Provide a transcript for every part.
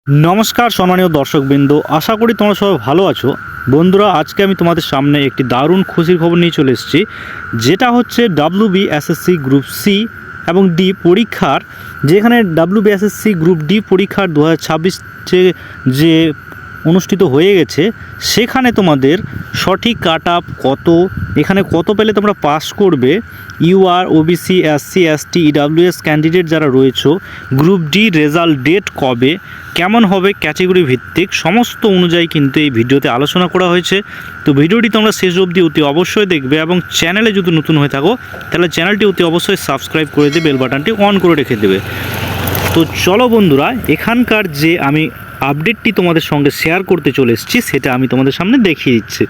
নমস্কার সম্মানীয় দর্শকবৃন্দ, আশা করি তোমরা সবাই ভালো আছো। বন্ধুরা, আজকে আমি তোমাদের সামনে একটি দারুণ খুশির খবর নিয়ে চলে এসেছি, যেটা হচ্ছে WBSSC গ্রুপ সি এবং ডি পরীক্ষার, যেখানে WBSSC গ্রুপ ডি পরীক্ষার 2026 যে অনুষ্ঠিত হয়ে গেছে, সেখানে তোমাদের সঠিক কাট আপ কত, এখানে কত পেলে তোমরা পাস করবে, UR, OBC, SC, ST, EWS candidate যারা রয়েছে, গ্রুপ ডি রেজাল্ট ডেট কবে, কেমন হবে, ক্যাটেগরি ভিত্তিক সমস্ত অনুযায়ী কিন্তু এই ভিডিওতে আলোচনা করা হয়েছে। তো ভিডিওটি তোমরা শেষ অবধি অতি অবশ্যই দেখবে এবং চ্যানেলে যদি নতুন হয়ে থাকো তাহলে চ্যানেলটি অতি অবশ্যই সাবস্ক্রাইব করে দিয়ে বেল বাটনটি অন করে রেখে দেবে। তো চলো বন্ধুরা, এখানকার যে আমি আপডেটটি তোমাদের সঙ্গে শেয়ার করতে চলে এসেছি সেটা আমি তোমাদের সামনে দেখিয়ে দিচ্ছি।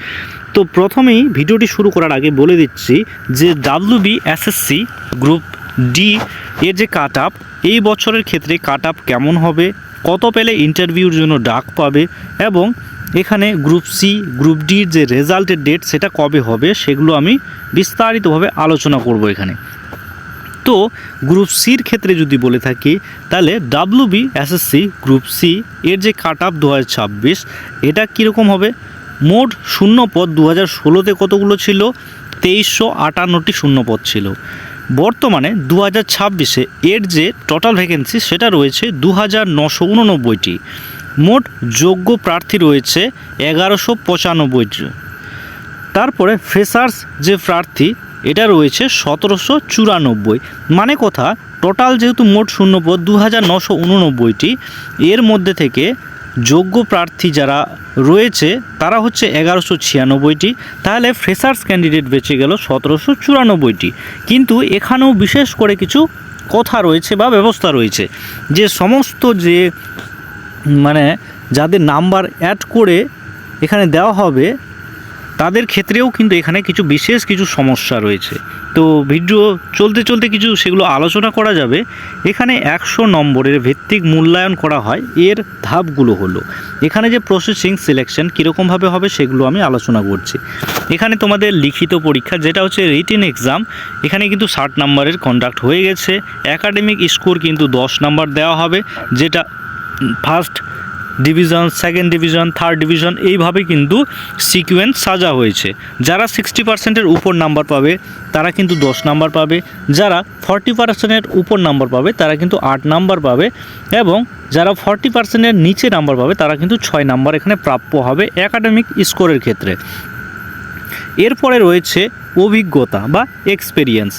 তো প্রথমেই ভিডিওটি শুরু করার আগে বলে দিচ্ছি যে WBSSC গ্রুপ ডি এর যে কাট আপ, এই বছরের ক্ষেত্রে কাট আপ কেমন হবে, কত পেলে ইন্টারভিউর জন্য ডাক পাবে এবং এখানে গ্রুপ সি গ্রুপ ডির যে রেজাল্টের ডেট সেটা কবে হবে, সেগুলো আমি বিস্তারিতভাবে আলোচনা করব এখানে। তো গ্রুপ সির ক্ষেত্রে যদি বলে থাকি তাহলে WBSSC গ্রুপ সি এর যে কাট আপ 2026 এটা কীরকম হবে। মোট শূন্যপদ 2016তে কতগুলো ছিল? 2358টি শূন্যপদ ছিল। বর্তমানে 2026-এ এর যে টোটাল ভ্যাকেন্সি সেটা রয়েছে 2989টি। মোট যোগ্য প্রার্থী রয়েছে 1195টি। তারপরে ফ্রেশার্স যে প্রার্থী এটা রয়েছে 1794। মানে কথা, টোটাল যেহেতু মোট শূন্যপদ 2989টি, এর মধ্যে থেকে যোগ্য প্রার্থী যারা রয়েছে তারা হচ্ছে 1196টি, তাহলে ফ্রেশার্স ক্যান্ডিডেট বেঁচে গেল 1794টি। কিন্তু এখানেও বিশেষ করে কিছু কথা রয়েছে বা ব্যবস্থা রয়েছে, যে সমস্ত যে যাদের নাম্বার অ্যাড করে এখানে দেওয়া হবে তাদের ক্ষেত্রেও কিন্তু এখানে বিশেষ কিছু সমস্যা রয়েছে। তো ভিডিও চলতে চলতে কিছু সেগুলো আলোচনা করা যাবে। এখানে 100 নম্বরের ভিত্তিক মূল্যায়ন করা হয়। এর ধাপগুলো হলো, এখানে যে প্রসেসিং সিলেকশন কীরকমভাবে হবে সেগুলো আমি আলোচনা করছি। এখানে তোমাদের লিখিত পরীক্ষা যেটা হচ্ছে রিটেন এক্সাম, এখানে কিন্তু 60 নম্বরের কন্ডাক্ট হয়ে গেছে। একাডেমিক স্কোর কিন্তু 10 নম্বর দেওয়া হবে, যেটা first division, second division, third division, এইভাবে কিন্তু সিকোয়েন্স সাজা হয়েছে। যারা 60%-এর উপর নাম্বার পাবে তারা কিন্তু 10 নাম্বার পাবে, যারা 40%-এর উপর নাম্বার পাবে তারা কিন্তু 8 নাম্বার পাবে, এবং যারা 40%-এর নিচে নাম্বার পাবে তারা কিন্তু 6 নাম্বার এখানে প্রাপ্য হবে একাডেমিক স্কোরের ক্ষেত্রে। এরপরে রয়েছে অভিজ্ঞতা বা এক্সপেরিয়েন্স।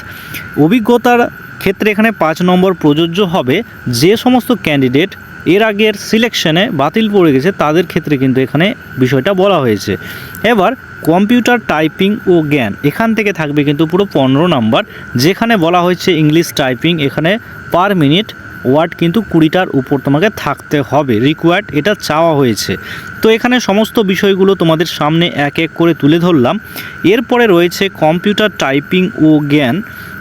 অভিজ্ঞতার ক্ষেত্রে এখানে 5 নম্বর প্রযোজ্য হবে। যে সমস্ত ক্যান্ডিডেট এর আগের সিলেকশনে বাতিল পড়ে গেছে তাদের ক্ষেত্রে কিন্তু এখানে বিষয়টা বলা হয়েছে। এবার কম্পিউটার টাইপিং ও জ্ঞান, এখান থেকে থাকবে কিন্তু পুরো 15 নাম্বার, যেখানে বলা হয়েছে ইংলিশ টাইপিং এখানে পার মিনিট ওয়ার্ড কিন্তু 20টার উপর তোমাকে থাকতে হবে, রিকোয়ার্ড এটা চাওয়া হয়েছে। তো এখানে সমস্ত বিষয়গুলো তোমাদের সামনে এক এক করে তুলে ধরলাম। এরপরে রয়েছে কম্পিউটার টাইপিং ও জ্ঞান,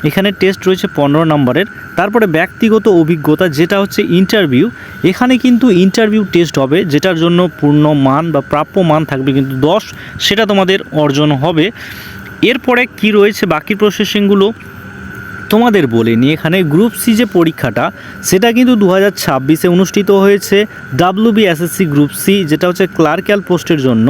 এখানে টেস্ট রয়েছে 15 নম্বরের। তারপরে ব্যক্তিগত অভিজ্ঞতা যেটা হচ্ছে ইন্টারভিউ, এখানে কিন্তু ইন্টারভিউ টেস্ট হবে, যেটার জন্য পূর্ণ মান বা প্রাপ্য মান থাকবে কিন্তু 10, সেটা তোমাদের অর্জন হবে। এরপরে কি রয়েছে বাকি প্রসেসিংগুলো তোমাদের বলিনি। এখানে গ্রুপ সি যে পরীক্ষাটা সেটা কিন্তু 2026-এ অনুষ্ঠিত হয়েছে। WBSSC গ্রুপ সি যেটা হচ্ছে ক্লার্কিয়াল পোস্টের জন্য,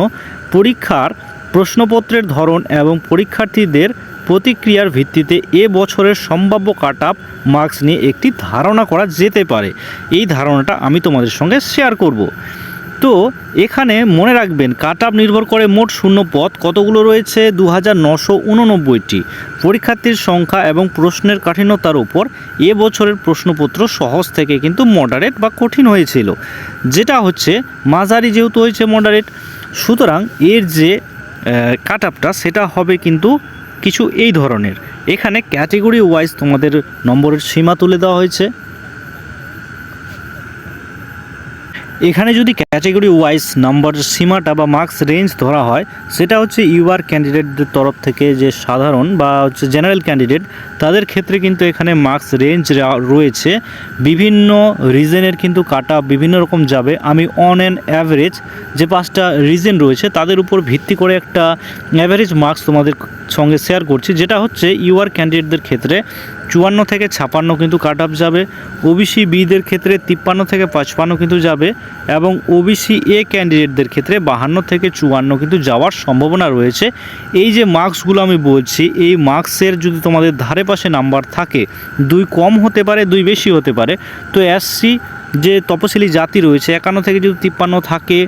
পরীক্ষার প্রশ্নপত্রের ধরন এবং পরীক্ষার্থীদের প্রতিক্রিয়ার ভিত্তিতে এ বছরের সম্ভাব্য কাট আপ মার্কস নিয়ে একটি ধারণা করা যেতে পারে। এই ধারণাটা আমি তোমাদের সঙ্গে শেয়ার করব। তো এখানে মনে রাখবেন কাট আপ নির্ভর করে মোট শূন্যপদ কতগুলো রয়েছে, 2989টি। পরীক্ষার্থীর সংখ্যা এবং প্রশ্নের কাঠিন্যতার উপর এ বছরের প্রশ্নপত্র সহজ থেকে কিন্তু মডারেট বা কঠিন হয়েছিল, যেটা হচ্ছে মাঝারি যেহেতু হয়েছে মডারেট, সুতরাং এর যে কাট আপটা সেটা হবে কিন্তু কিছু এই ধরনের। এখানে ক্যাটেগরি ওয়াইজ তোমাদের নম্বরের সীমা তুলে দেওয়া হয়েছে। এখানে যদি ক্যাটেগরি ওয়াইজ নাম্বার সীমাটা বা মার্কস রেঞ্জ ধরা হয়, সেটা হচ্ছে ইউআর ক্যান্ডিডেটদের তরফ থেকে যে সাধারণ বা হচ্ছে জেনারেল ক্যান্ডিডেট তাদের ক্ষেত্রে কিন্তু এখানে মার্কস রেঞ্জ রয়েছে। বিভিন্ন রিজনের কিন্তু কাট আপ বিভিন্ন রকম যাবে। আমি অন অ্যান অ্যাভারেজ যে 5টা রিজন রয়েছে তাদের উপর ভিত্তি করে একটা অ্যাভারেজ মার্কস তোমাদের সঙ্গে শেয়ার করছি, যেটা হচ্ছে ইউআর ক্যান্ডিডেটদের ক্ষেত্রে 54 থেকে 56 কিন্তু কাট অফ যাবে, ওবিসি বিদের ক্ষেত্রে 53 থেকে 55 কিন্তু যাবে, এবং ওবিসি এ ক্যান্ডিডেটদের ক্ষেত্রে 52 থেকে 54 কিন্তু যাওয়ার সম্ভাবনা রয়েছে। এই যে মার্কসগুলো আমি বলছি, এই মার্কসের যদি তোমাদের ধারে পাশে নাম্বার থাকে, 2 কম হতে পারে 2 বেশি হতে পারে, তো এসসি যে তপশিলি জাতি রয়েছে 51 থেকে যদি 53 থাকে,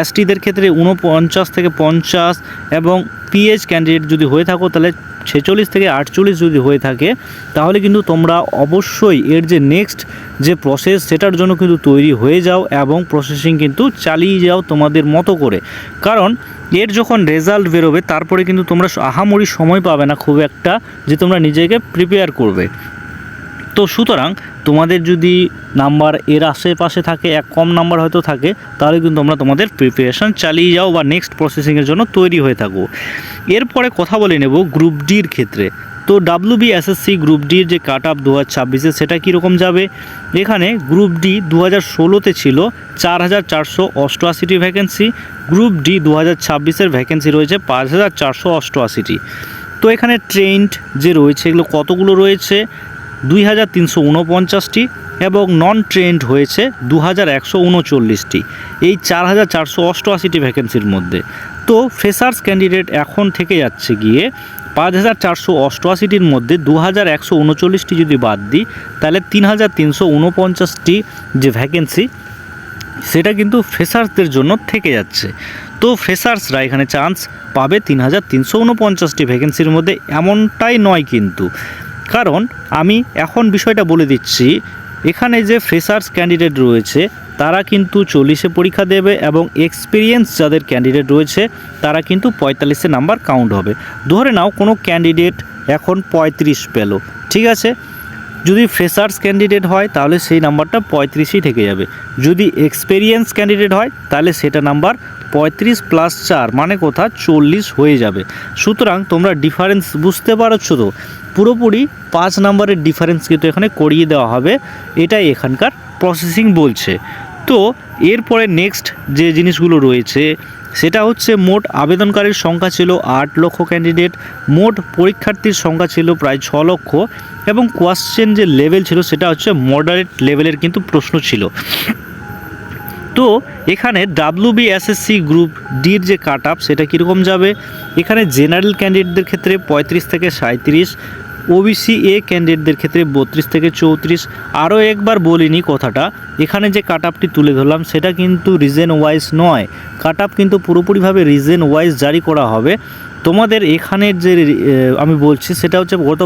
এসটিদের ক্ষেত্রে 49 থেকে 50, এবং পিএইচ ক্যান্ডিডেট যদি হয়ে থাকো তাহলে 46 থেকে 48 যদি হয়ে থাকে, তাহলে কিন্তু তোমরা অবশ্যই এর যে নেক্সট যে প্রসেস সেটার জন্য কিন্তু তৈরি হয়ে যাও এবং প্রসেসিং কিন্তু চালিয়ে যাও তোমাদের মতো করে। কারণ এর যখন রেজাল্ট বেরোবে তারপরে কিন্তু তোমরা আহামরি সময় পাবে না খুব একটা যে তোমরা নিজেকে প্রিপেয়ার করবে। তো সুতরাং তোমাদের যদি নাম্বার এর আশেপাশে থাকে, এক কম নাম্বার হয়তো থাকে, তাহলে কিন্তু তোমরা তোমাদের প্রিপারেশান চালিয়ে যাও বা নেক্সট প্রসেসিংয়ের জন্য তৈরি হয়ে থাকো। এরপরে কথা বলে নেব গ্রুপ ডির ক্ষেত্রে। তো WBSSC গ্রুপ ডির যে কাট অফ 2026 সেটা কীরকম যাবে? এখানে গ্রুপ ডি 2016-তে ছিল 4488টি ভ্যাকেন্সি, গ্রুপ ডি 2026-এর ভ্যাকেন্সি রয়েছে 5488টি। তো এখানে ট্রেন্ড যে রয়েছে এগুলো কতগুলো রয়েছে? 2349টি, এবং নন ট্রেন্ড হয়েছে 2139টি, এই 4488টি ভ্যাকেন্সির মধ্যে। তো ফ্রেশার্স ক্যান্ডিডেট এখন থেকে যাচ্ছে গিয়ে 5488টির মধ্যে 2139টি যদি বাদ দিই, তাহলে 3349টি যে ভ্যাকেন্সি সেটা কিন্তু ফ্রেশার্সদের জন্য থেকে যাচ্ছে। তো ফ্রেশার্সরা এখানে চান্স পাবে 3349টি ভ্যাকেন্সির মধ্যে, এমনটাই নয় কিন্তু, কারণ আমি এখন বিষয়টা বলে দিচ্ছি। এখানে যে ফ্রেশার্স ক্যান্ডিডেট রয়েছে তারা কিন্তু 40-এ পরীক্ষা দেবে, এবং এক্সপিরিয়েন্স যাদের ক্যান্ডিডেট রয়েছে তারা কিন্তু 45-এ নাম্বার কাউন্ট হবে। ধরে নাও কোনো ক্যান্ডিডেট এখন 35 পেল, ঠিক আছে, যদি ফ্রেশার্স ক্যান্ডিডেট হয় তাহলে সেই নাম্বারটা 35ই থেকে যাবে। যদি এক্সপিরিয়েন্স ক্যান্ডিডেট হয় তাহলে সেটা নাম্বার 35 + 4 মানে কোথা 40 হয়ে যাবে। সুতরাং তোমরা ডিফারেন্স বুঝতে পারছো তো? পুরোপুরি 5 নাম্বারের ডিফারেন্স কিন্তু এখানে করিয়ে দেওয়া হবে, এটাই এখানকার প্রসেসিং বলছে। তো এরপরে নেক্সট যে জিনিসগুলো রয়েছে সেটা হচ্ছে মোট আবেদনকারীর সংখ্যা ছিল 8 লক্ষ ক্যান্ডিডেট, মোট পরীক্ষার্থীর সংখ্যা ছিল প্রায় 6 লক্ষ, এবং কোয়েশ্চেন যে লেভেল ছিল সেটা হচ্ছে মডারেট লেভেলের কিন্তু প্রশ্ন ছিল। তো এখানে WBSSC গ্রুপ ডির যে কাট অফ সেটা কীরকম যাবে? এখানে জেনারেল ক্যান্ডিডেটদের ক্ষেত্রে 35 থেকে 37, ওবিসি এ ক্যান্ডিডেটদের ক্ষেত্রে 32 থেকে 34। আরও একবার বলিনি কথাটা, এখানে যে কাট অফটি তুলে ধরলাম সেটা কিন্তু রিজন ওয়াইজ নয়, কাট অফ কিন্তু পুরোপুরিভাবে রিজন ওয়াইজ জারি করা হবে। তোমাদের এখানের যে আমি বলছি সেটা হচ্ছে গত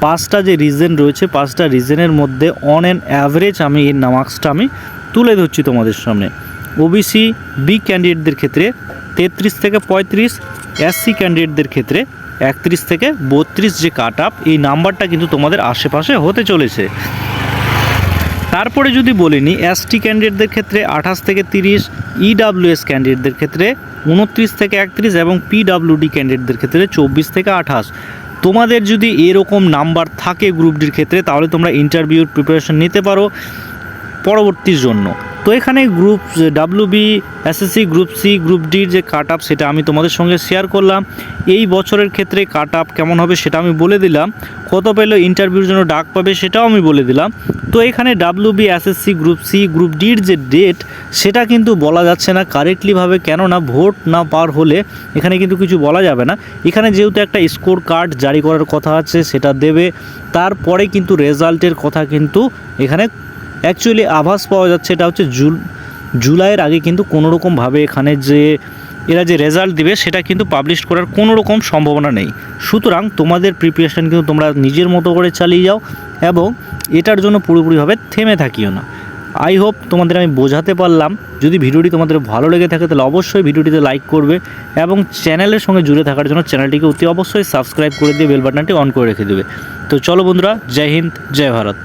5টা যে রিজন রয়েছে, 5টা রিজনের মধ্যে অন অ্যান অ্যাভারেজ আমি এর মার্কসটা আমি তুলে ধরছি তোমাদের সামনে। ওবিসি বি ক্যান্ডিডেটদের ক্ষেত্রে 33 থেকে 35, এসসি ক্যান্ডিডেটদের ক্ষেত্রে 31 থেকে 32 যে কাট অফ, এই নাম্বারটা কিন্তু তোমাদের আশেপাশে হতে চলেছে। তারপরে যদি বলিনি এসটি ক্যান্ডিডেটদের ক্ষেত্রে 28 থেকে 30, ইডাব্লিউএস ক্যান্ডিডেটদের ক্ষেত্রে 29 থেকে 31, এবং পিডাব্লিউডি ক্যান্ডিডেটদের ক্ষেত্রে 24 থেকে 28। তোমাদের যদি এরকম নাম্বার থাকে গ্রুপ ডির ক্ষেত্রে তাহলে তোমরা ইন্টারভিউর প্রিপারেশন নিতে পারো পরবর্তীর জন্য। তো এখানে group WBSSC group C group ডির যে কাট অফ সেটা আমি তোমাদের সঙ্গে শেয়ার করলাম। এই বছরের ক্ষেত্রে কাট অফ কেমন হবে সেটা আমি বলে দিলাম, কত পেলে ইন্টারভিউর জন্য ডাক পাবে সেটাও আমি বলে দিলাম। তো এখানে WBSSC গ্রুপ সি গ্রুপ ডির যে ডেট সেটা কিন্তু বলা যাচ্ছে না কারেক্টলিভাবে, কেননা ভোট না পার হলে এখানে কিন্তু কিছু বলা যাবে না। এখানে যেহেতু একটা স্কোর কার্ড জারি করার কথা আছে সেটা দেবে, তারপরে কিন্তু রেজাল্টের কথা কিন্তু এখানে অ্যাকচুয়ালি আভাস পাওয়া যাচ্ছে, এটা হচ্ছে জুলাইয়ের আগে কিন্তু কোনোরকমভাবে এখানে যে এরা যে রেজাল্ট দিবে সেটা কিন্তু পাবলিশ করার কোনো রকম সম্ভাবনা নেই। সুতরাং তোমাদের প্রিপারেশান কিন্তু তোমরা নিজের মতো করে চালিয়ে যাও এবং এটার জন্য পুরোপুরিভাবে থেমে থাকিও না। আই হোপ তোমাদের আমি বোঝাতে পারলাম। যদি ভিডিওটি তোমাদের ভালো লেগে থাকে তাহলে অবশ্যই ভিডিওটিতে লাইক করবে, এবং চ্যানেলের সঙ্গে জুড়ে থাকার জন্য চ্যানেলটিকে অতি অবশ্যই সাবস্ক্রাইব করে দিয়ে বেল বাটনটি অন করে রেখে দেবে। তো চলো বন্ধুরা, জয় হিন্দ, জয় ভারত।